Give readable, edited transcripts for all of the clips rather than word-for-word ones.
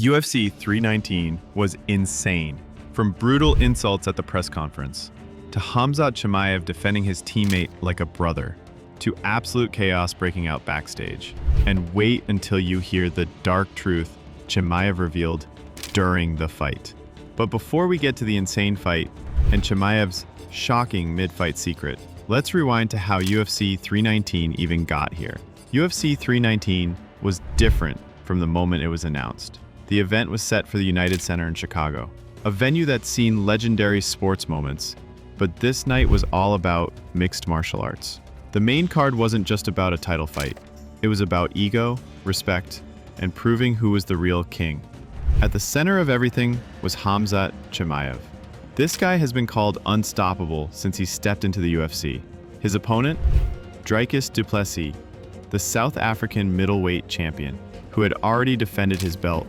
UFC 319 was insane. From brutal insults at the press conference, to Khamzat Chimaev defending his teammate like a brother, to absolute chaos breaking out backstage. And wait until you hear the dark truth Chimaev revealed during the fight. But before we get to the insane fight and Chimaev's shocking mid-fight secret, let's rewind to how UFC 319 even got here. UFC 319 was different from the moment it was announced. The event was set for the United Center in Chicago, a venue that's seen legendary sports moments, but this night was all about mixed martial arts. The main card wasn't just about a title fight. It was about ego, respect, and proving who was the real king. At the center of everything was Khamzat Chimaev. This guy has been called unstoppable since he stepped into the UFC. His opponent? Dricus du Plessis, the South African middleweight champion, who had already defended his belt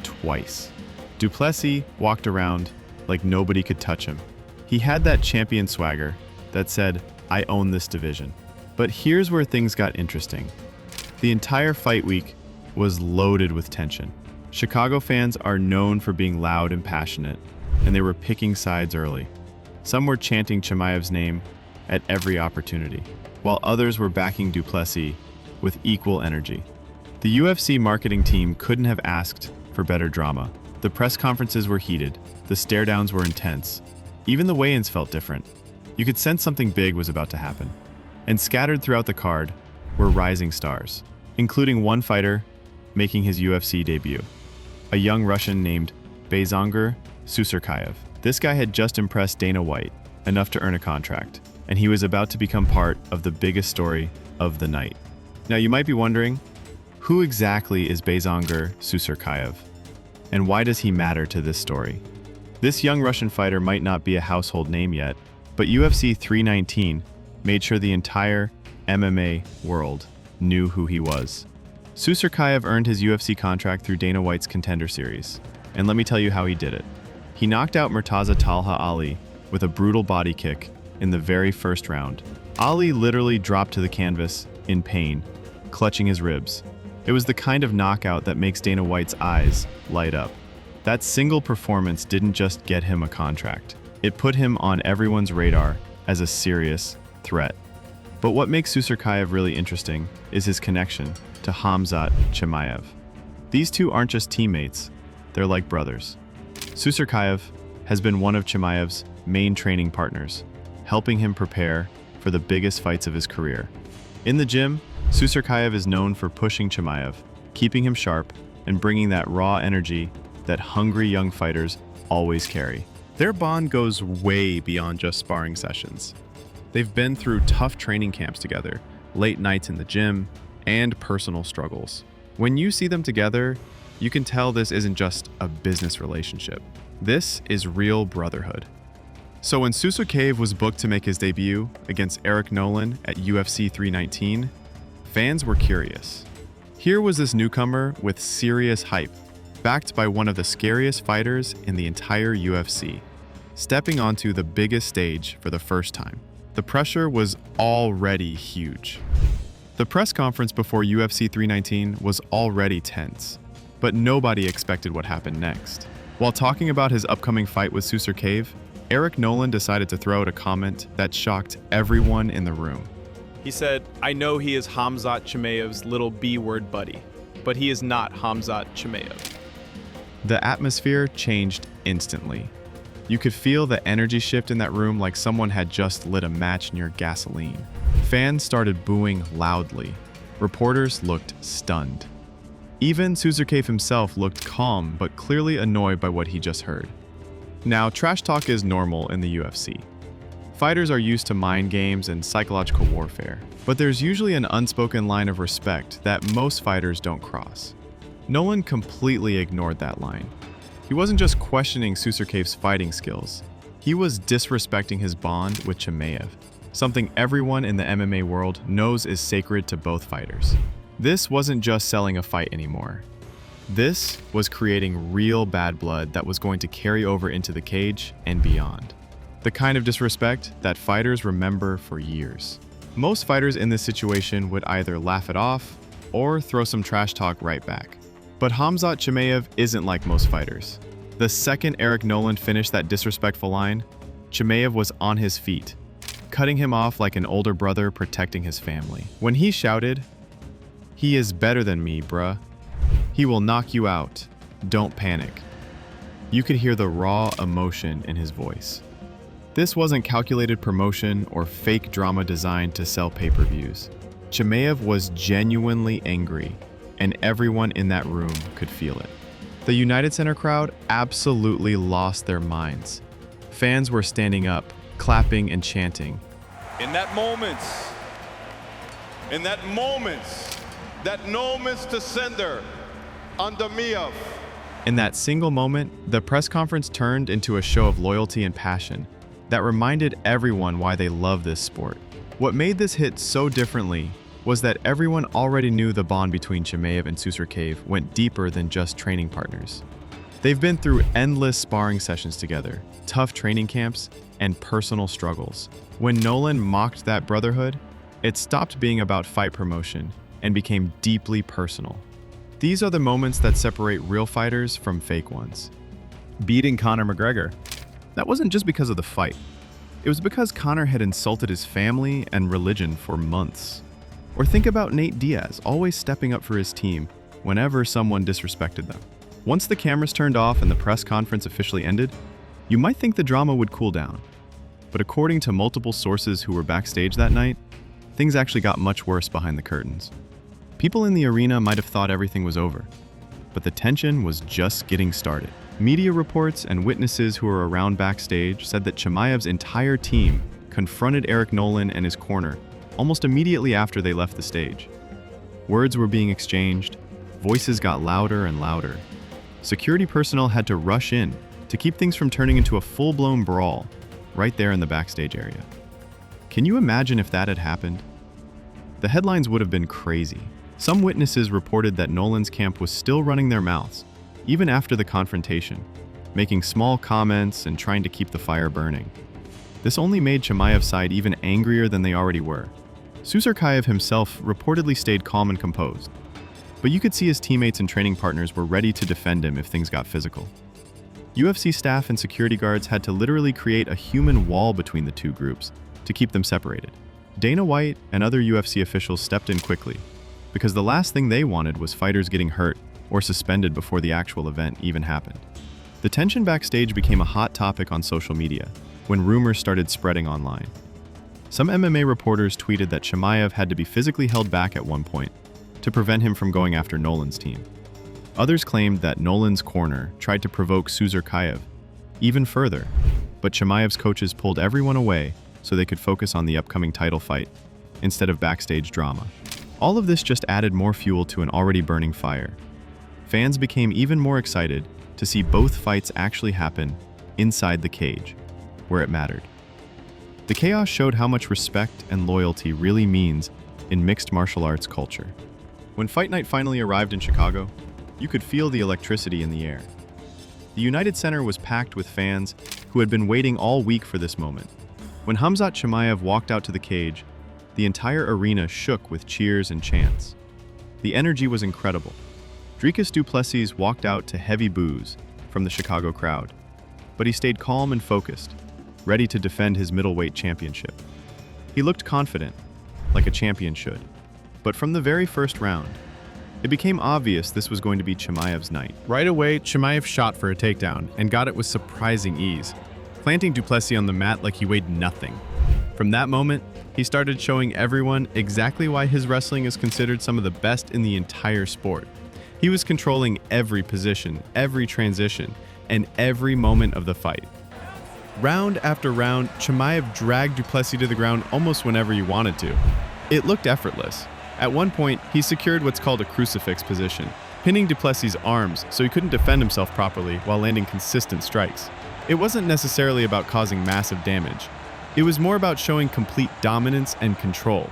twice. Du Plessis walked around like nobody could touch him. He had that champion swagger that said, "I own this division." But here's where things got interesting. The entire fight week was loaded with tension. Chicago fans are known for being loud and passionate, and they were picking sides early. Some were chanting Chimaev's name at every opportunity, while others were backing du Plessis with equal energy. The UFC marketing team couldn't have asked for better drama. The press conferences were heated, the stare-downs were intense. Even the weigh-ins felt different. You could sense something big was about to happen. And scattered throughout the card were rising stars, including one fighter making his UFC debut, a young Russian named Susurkaev. This guy had just impressed Dana White enough to earn a contract, and he was about to become part of the biggest story of the night. Now you might be wondering, who exactly is Susurkaev, and why does he matter to this story? This young Russian fighter might not be a household name yet, but UFC 319 made sure the entire MMA world knew who he was. Susurkaev earned his UFC contract through Dana White's Contender Series, and let me tell you how he did it. He knocked out Murtaza Talha Ali with a brutal body kick in the very first round. Ali literally dropped to the canvas in pain, clutching his ribs. It was the kind of knockout that makes Dana White's eyes light up. That single performance didn't just get him a contract. It put him on everyone's radar as a serious threat. But what makes Susurkaev really interesting is his connection to Khamzat Chimaev. These two aren't just teammates, they're like brothers. Susurkaev has been one of Chimaev's main training partners, helping him prepare for the biggest fights of his career. In the gym, Susurkaev is known for pushing Chimaev, keeping him sharp, and bringing that raw energy that hungry young fighters always carry. Their bond goes way beyond just sparring sessions. They've been through tough training camps together, late nights in the gym, and personal struggles. When you see them together, you can tell this isn't just a business relationship. This is real brotherhood. So when Susurkaev was booked to make his debut against Eric Nolan at UFC 319, fans were curious. Here was this newcomer with serious hype, backed by one of the scariest fighters in the entire UFC, stepping onto the biggest stage for the first time. The pressure was already huge. The press conference before UFC 319 was already tense, but nobody expected what happened next. While talking about his upcoming fight with Susurkaev, Eric Nolan decided to throw out a comment that shocked everyone in the room. He said, "I know he is Khamzat Chimaev's little B-word buddy, but he is not Khamzat Chimaev." The atmosphere changed instantly. You could feel the energy shift in that room like someone had just lit a match near gasoline. Fans started booing loudly. Reporters looked stunned. Even Susurkaev himself looked calm but clearly annoyed by what he just heard. Now, trash talk is normal in the UFC. Fighters are used to mind games and psychological warfare, but there's usually an unspoken line of respect that most fighters don't cross. Nolan completely ignored that line. He wasn't just questioning Susurkaev's fighting skills, he was disrespecting his bond with Chimaev, something everyone in the MMA world knows is sacred to both fighters. This wasn't just selling a fight anymore. This was creating real bad blood that was going to carry over into the cage and beyond. The kind of disrespect that fighters remember for years. Most fighters in this situation would either laugh it off or throw some trash talk right back. But Khamzat Chimaev isn't like most fighters. The second Eric Nolan finished that disrespectful line, Chimaev was on his feet, cutting him off like an older brother protecting his family. When he shouted, "He is better than me, bruh. He will knock you out. Don't panic." You could hear the raw emotion in his voice. This wasn't calculated promotion or fake drama designed to sell pay-per-views. Chimaev was genuinely angry, and everyone in that room could feel it. The United Center crowd absolutely lost their minds. Fans were standing up, clapping and chanting. In that moment, that no Mr. Sender under Miev. In that single moment, the press conference turned into a show of loyalty and passion that reminded everyone why they love this sport. What made this hit so differently was that everyone already knew the bond between Chimaev and Susurkaev went deeper than just training partners. They've been through endless sparring sessions together, tough training camps, and personal struggles. When Nolan mocked that brotherhood, it stopped being about fight promotion and became deeply personal. These are the moments that separate real fighters from fake ones. Beating Conor McGregor, that wasn't just because of the fight. It was because Conor had insulted his family and religion for months. Or think about Nate Diaz, always stepping up for his team whenever someone disrespected them. Once the cameras turned off and the press conference officially ended, you might think the drama would cool down. But according to multiple sources who were backstage that night, things actually got much worse behind the curtains. People in the arena might have thought everything was over, but the tension was just getting started. Media reports and witnesses who were around backstage said that Chimaev's entire team confronted Eric Nolan and his corner almost immediately after they left the stage. Words were being exchanged, voices got louder and louder. Security personnel had to rush in to keep things from turning into a full-blown brawl right there in the backstage area. Can you imagine if that had happened? The headlines would have been crazy. Some witnesses reported that Nolan's camp was still running their mouths, even after the confrontation, making small comments and trying to keep the fire burning. This only made Chimaev's side even angrier than they already were. Susurkaev himself reportedly stayed calm and composed, but you could see his teammates and training partners were ready to defend him if things got physical. UFC staff and security guards had to literally create a human wall between the two groups to keep them separated. Dana White and other UFC officials stepped in quickly, because the last thing they wanted was fighters getting hurt or suspended before the actual event even happened. The tension backstage became a hot topic on social media when rumors started spreading online. Some MMA reporters tweeted that Chimaev had to be physically held back at one point to prevent him from going after Nolan's team. Others claimed that Nolan's corner tried to provoke Susurkaev even further, but Chimaev's coaches pulled everyone away so they could focus on the upcoming title fight instead of backstage drama. All of this just added more fuel to an already burning fire. Fans became even more excited to see both fights actually happen inside the cage, where it mattered. The chaos showed how much respect and loyalty really means in mixed martial arts culture. When Fight Night finally arrived in Chicago, you could feel the electricity in the air. The United Center was packed with fans who had been waiting all week for this moment. When Khamzat Chimaev walked out to the cage, the entire arena shook with cheers and chants. The energy was incredible. Dricus du Plessis walked out to heavy boos from the Chicago crowd, but he stayed calm and focused, ready to defend his middleweight championship. He looked confident, like a champion should. But from the very first round, it became obvious this was going to be Chimaev's night. Right away, Chimaev shot for a takedown and got it with surprising ease, planting du Plessis on the mat like he weighed nothing. From that moment, he started showing everyone exactly why his wrestling is considered some of the best in the entire sport. He was controlling every position, every transition, and every moment of the fight. Round after round, Chimaev dragged du Plessis to the ground almost whenever he wanted to. It looked effortless. At one point, he secured what's called a crucifix position, pinning du Plessis' arms so he couldn't defend himself properly while landing consistent strikes. It wasn't necessarily about causing massive damage. It was more about showing complete dominance and control.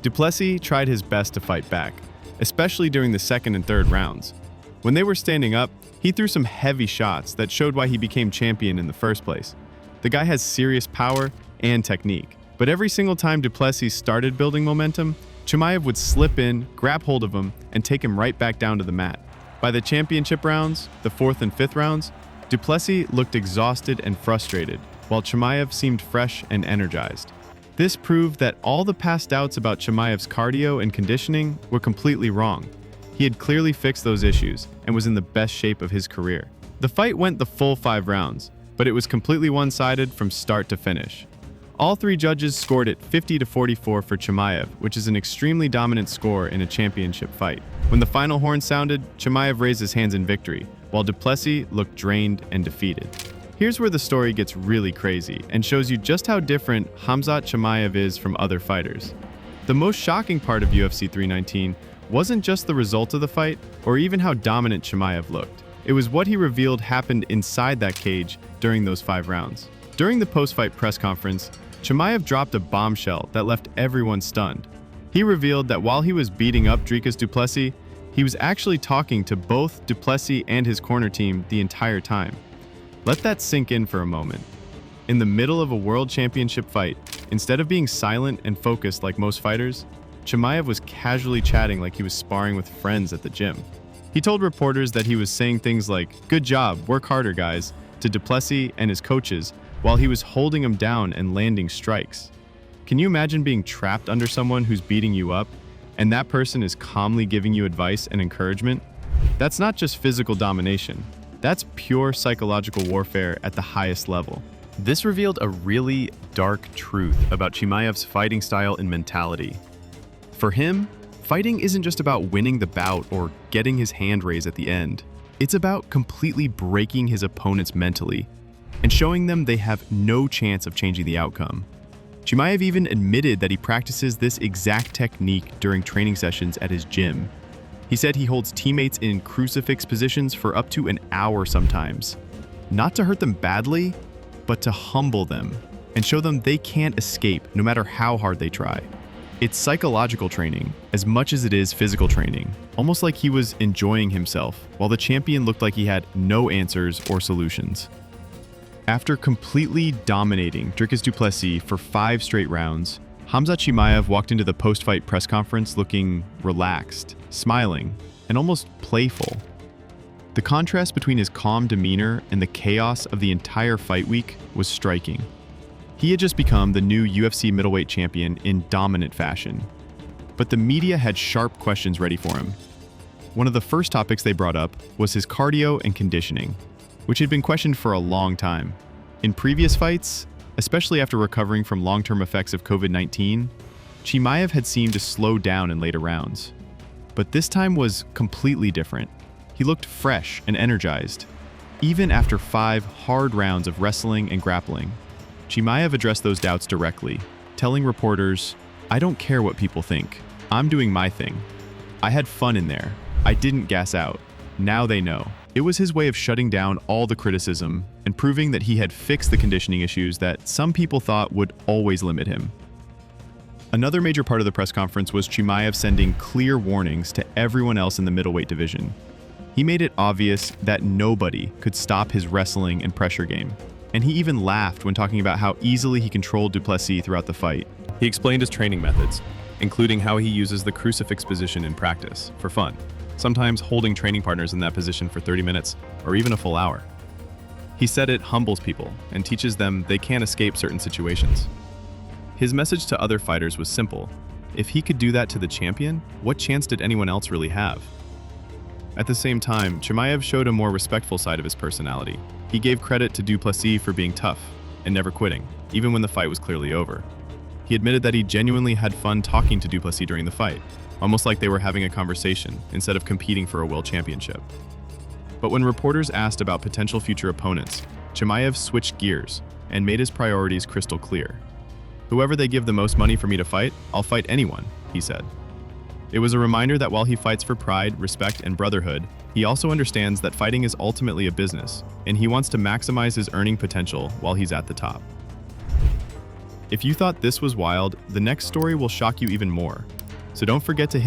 Du Plessis tried his best to fight back, especially during the second and third rounds. When they were standing up, he threw some heavy shots that showed why he became champion in the first place. The guy has serious power and technique. But every single time du Plessis started building momentum, Chimaev would slip in, grab hold of him, and take him right back down to the mat. By the championship rounds, the 4th and 5th rounds, du Plessis looked exhausted and frustrated, while Chimaev seemed fresh and energized. This proved that all the past doubts about Chimaev's cardio and conditioning were completely wrong. He had clearly fixed those issues and was in the best shape of his career. The fight went the full 5 rounds, but it was completely one-sided from start to finish. All 3 judges scored it 50-44 for Chimaev, which is an extremely dominant score in a championship fight. When the final horn sounded, Chimaev raised his hands in victory, while du Plessis looked drained and defeated. Here's where the story gets really crazy and shows you just how different Khamzat Chimaev is from other fighters. The most shocking part of UFC 319 wasn't just the result of the fight or even how dominant Chimaev looked. It was what he revealed happened inside that cage during those 5 rounds. During the post-fight press conference, Chimaev dropped a bombshell that left everyone stunned. He revealed that while he was beating up Dricus du Plessis, he was actually talking to both du Plessis and his corner team the entire time. Let that sink in for a moment. In the middle of a world championship fight, instead of being silent and focused like most fighters, Chimaev was casually chatting like he was sparring with friends at the gym. He told reporters that he was saying things like, "Good job, work harder, guys," to du Plessis and his coaches while he was holding him down and landing strikes. Can you imagine being trapped under someone who's beating you up, and that person is calmly giving you advice and encouragement? That's not just physical domination. That's pure psychological warfare at the highest level. This revealed a really dark truth about Chimaev's fighting style and mentality. For him, fighting isn't just about winning the bout or getting his hand raised at the end. It's about completely breaking his opponents mentally and showing them they have no chance of changing the outcome. Chimaev even admitted that he practices this exact technique during training sessions at his gym. He said he holds teammates in crucifix positions for up to an hour sometimes. Not to hurt them badly, but to humble them and show them they can't escape no matter how hard they try. It's psychological training as much as it is physical training, almost like he was enjoying himself, while the champion looked like he had no answers or solutions. After completely dominating Dricus du Plessis for 5 straight rounds, Khamzat Chimaev walked into the post-fight press conference looking relaxed, smiling, and almost playful. The contrast between his calm demeanor and the chaos of the entire fight week was striking. He had just become the new UFC middleweight champion in dominant fashion, but the media had sharp questions ready for him. One of the first topics they brought up was his cardio and conditioning, which had been questioned for a long time. In previous fights, especially after recovering from long-term effects of COVID-19, Chimaev had seemed to slow down in later rounds. But this time was completely different. He looked fresh and energized. Even after 5 hard rounds of wrestling and grappling, Chimaev addressed those doubts directly, telling reporters, "I don't care what people think. I'm doing my thing. I had fun in there. I didn't gas out. Now they know." It was his way of shutting down all the criticism and proving that he had fixed the conditioning issues that some people thought would always limit him. Another major part of the press conference was Chimaev sending clear warnings to everyone else in the middleweight division. He made it obvious that nobody could stop his wrestling and pressure game. And he even laughed when talking about how easily he controlled du Plessis throughout the fight. He explained his training methods, including how he uses the crucifix position in practice for fun, sometimes holding training partners in that position for 30 minutes or even a full hour. He said it humbles people and teaches them they can't escape certain situations. His message to other fighters was simple. If he could do that to the champion, what chance did anyone else really have? At the same time, Chimaev showed a more respectful side of his personality. He gave credit to du Plessis for being tough and never quitting, even when the fight was clearly over. He admitted that he genuinely had fun talking to du Plessis during the fight, almost like they were having a conversation instead of competing for a world championship. But when reporters asked about potential future opponents, Chimaev switched gears and made his priorities crystal clear. "Whoever they give the most money for me to fight, I'll fight anyone," he said. It was a reminder that while he fights for pride, respect, and brotherhood, he also understands that fighting is ultimately a business, and he wants to maximize his earning potential while he's at the top. If you thought this was wild, the next story will shock you even more. So don't forget to hit